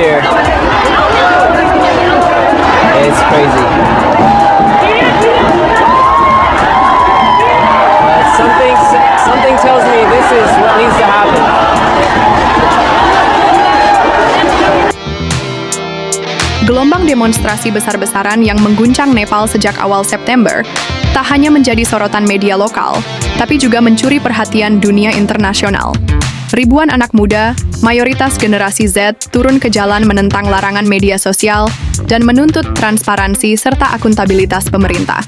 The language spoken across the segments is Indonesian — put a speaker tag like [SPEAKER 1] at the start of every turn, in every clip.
[SPEAKER 1] here. It's crazy. Something tells me this is what needs to happen.
[SPEAKER 2] Gelombang demonstrasi besar-besaran yang mengguncang Nepal sejak awal September tak hanya menjadi sorotan media lokal, tapi juga mencuri perhatian dunia internasional. Ribuan anak muda, mayoritas generasi Z, turun ke jalan menentang larangan media sosial dan menuntut transparansi serta akuntabilitas pemerintah.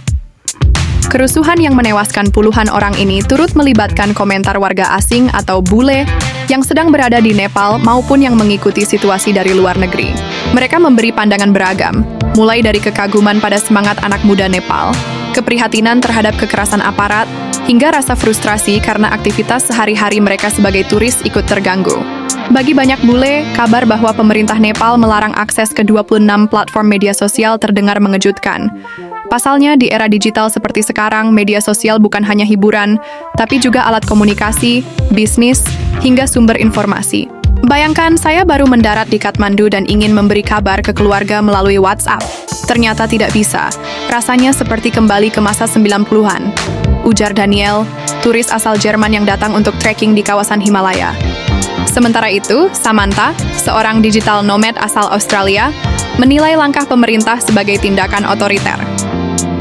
[SPEAKER 2] Kerusuhan yang menewaskan puluhan orang ini turut melibatkan komentar warga asing atau bule yang sedang berada di Nepal maupun yang mengikuti situasi dari luar negeri. Mereka memberi pandangan beragam, mulai dari kekaguman pada semangat anak muda Nepal, keprihatinan terhadap kekerasan aparat, hingga rasa frustrasi karena aktivitas sehari-hari mereka sebagai turis ikut terganggu. Bagi banyak bule, kabar bahwa pemerintah Nepal melarang akses ke 26 platform media sosial terdengar mengejutkan. Pasalnya, di era digital seperti sekarang, media sosial bukan hanya hiburan, tapi juga alat komunikasi, bisnis, hingga sumber informasi. Bayangkan, saya baru mendarat di Kathmandu dan ingin memberi kabar ke keluarga melalui WhatsApp. Ternyata tidak bisa. Rasanya seperti kembali ke masa 90-an. Ujar Daniel, turis asal Jerman yang datang untuk trekking di kawasan Himalaya. Sementara itu, Samantha, seorang digital nomad asal Australia, menilai langkah pemerintah sebagai tindakan otoriter.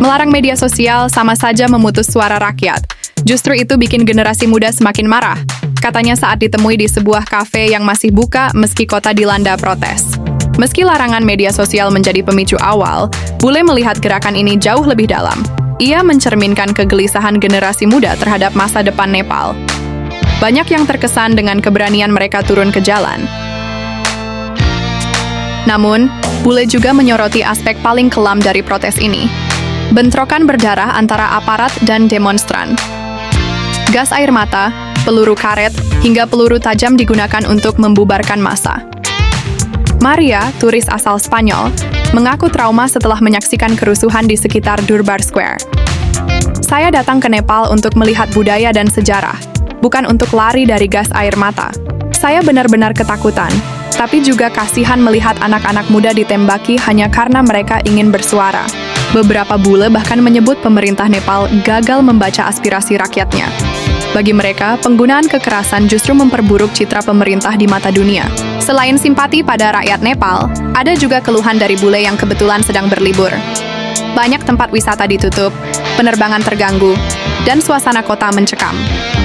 [SPEAKER 2] Melarang media sosial sama saja memutus suara rakyat. Justru itu bikin generasi muda semakin marah. Katanya saat ditemui di sebuah kafe yang masih buka meski kota dilanda protes. Meski larangan media sosial menjadi pemicu awal, bule melihat gerakan ini jauh lebih dalam. Ia mencerminkan kegelisahan generasi muda terhadap masa depan Nepal. Banyak yang terkesan dengan keberanian mereka turun ke jalan. Namun, bule juga menyoroti aspek paling kelam dari protes ini. Bentrokan berdarah antara aparat dan demonstran. Gas air mata, peluru karet, hingga peluru tajam digunakan untuk membubarkan massa. Maria, turis asal Spanyol, mengaku trauma setelah menyaksikan kerusuhan di sekitar Durbar Square. Saya datang ke Nepal untuk melihat budaya dan sejarah, bukan untuk lari dari gas air mata. Saya benar-benar ketakutan, tapi juga kasihan melihat anak-anak muda ditembaki hanya karena mereka ingin bersuara. Beberapa bule bahkan menyebut pemerintah Nepal gagal membaca aspirasi rakyatnya. Bagi mereka, penggunaan kekerasan justru memperburuk citra pemerintah di mata dunia. Selain simpati pada rakyat Nepal, ada juga keluhan dari bule yang kebetulan sedang berlibur. Banyak tempat wisata ditutup, penerbangan terganggu, dan suasana kota mencekam.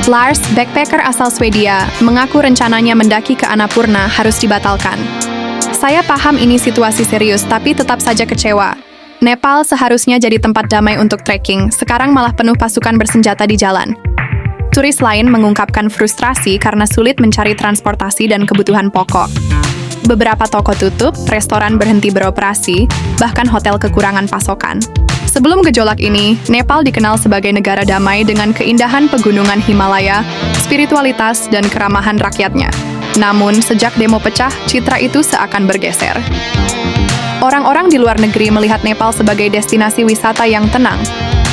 [SPEAKER 2] Lars, backpacker asal Swedia, mengaku rencananya mendaki ke Annapurna harus dibatalkan. Saya paham ini situasi serius, tapi tetap saja kecewa. Nepal seharusnya jadi tempat damai untuk trekking, sekarang malah penuh pasukan bersenjata di jalan. Turis lain mengungkapkan frustrasi karena sulit mencari transportasi dan kebutuhan pokok. Beberapa toko tutup, restoran berhenti beroperasi, bahkan hotel kekurangan pasokan. Sebelum gejolak ini, Nepal dikenal sebagai negara damai dengan keindahan pegunungan Himalaya, spiritualitas, dan keramahan rakyatnya. Namun, sejak demo pecah, citra itu seakan bergeser. Orang-orang di luar negeri melihat Nepal sebagai destinasi wisata yang tenang.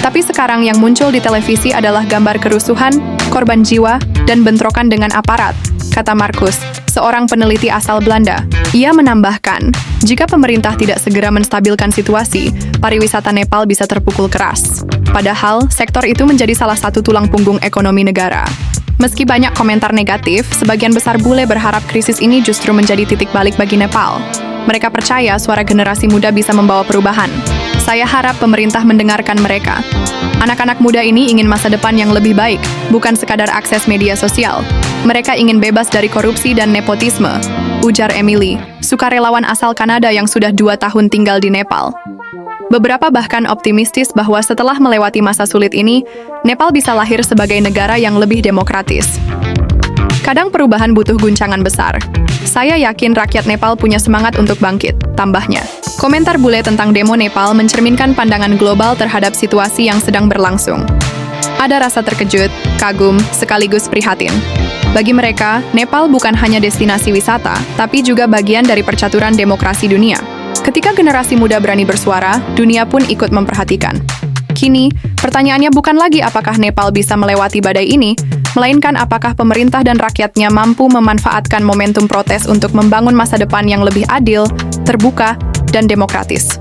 [SPEAKER 2] Tapi sekarang yang muncul di televisi adalah gambar kerusuhan, korban jiwa, dan bentrokan dengan aparat, kata Markus, seorang peneliti asal Belanda. Ia menambahkan, jika pemerintah tidak segera menstabilkan situasi, pariwisata Nepal bisa terpukul keras. Padahal, sektor itu menjadi salah satu tulang punggung ekonomi negara. Meski banyak komentar negatif, sebagian besar bule berharap krisis ini justru menjadi titik balik bagi Nepal. Mereka percaya suara generasi muda bisa membawa perubahan. Saya harap pemerintah mendengarkan mereka. Anak-anak muda ini ingin masa depan yang lebih baik, bukan sekadar akses media sosial. Mereka ingin bebas dari korupsi dan nepotisme, ujar Emily, sukarelawan asal Kanada yang sudah 2 tahun tinggal di Nepal. Beberapa bahkan optimistis bahwa setelah melewati masa sulit ini, Nepal bisa lahir sebagai negara yang lebih demokratis. Kadang perubahan butuh guncangan besar. Saya yakin rakyat Nepal punya semangat untuk bangkit, tambahnya. Komentar bule tentang demo Nepal mencerminkan pandangan global terhadap situasi yang sedang berlangsung. Ada rasa terkejut, kagum, sekaligus prihatin. Bagi mereka, Nepal bukan hanya destinasi wisata, tapi juga bagian dari percaturan demokrasi dunia. Ketika generasi muda berani bersuara, dunia pun ikut memperhatikan. Kini, pertanyaannya bukan lagi apakah Nepal bisa melewati badai ini, melainkan apakah pemerintah dan rakyatnya mampu memanfaatkan momentum protes untuk membangun masa depan yang lebih adil, terbuka, dan demokratis.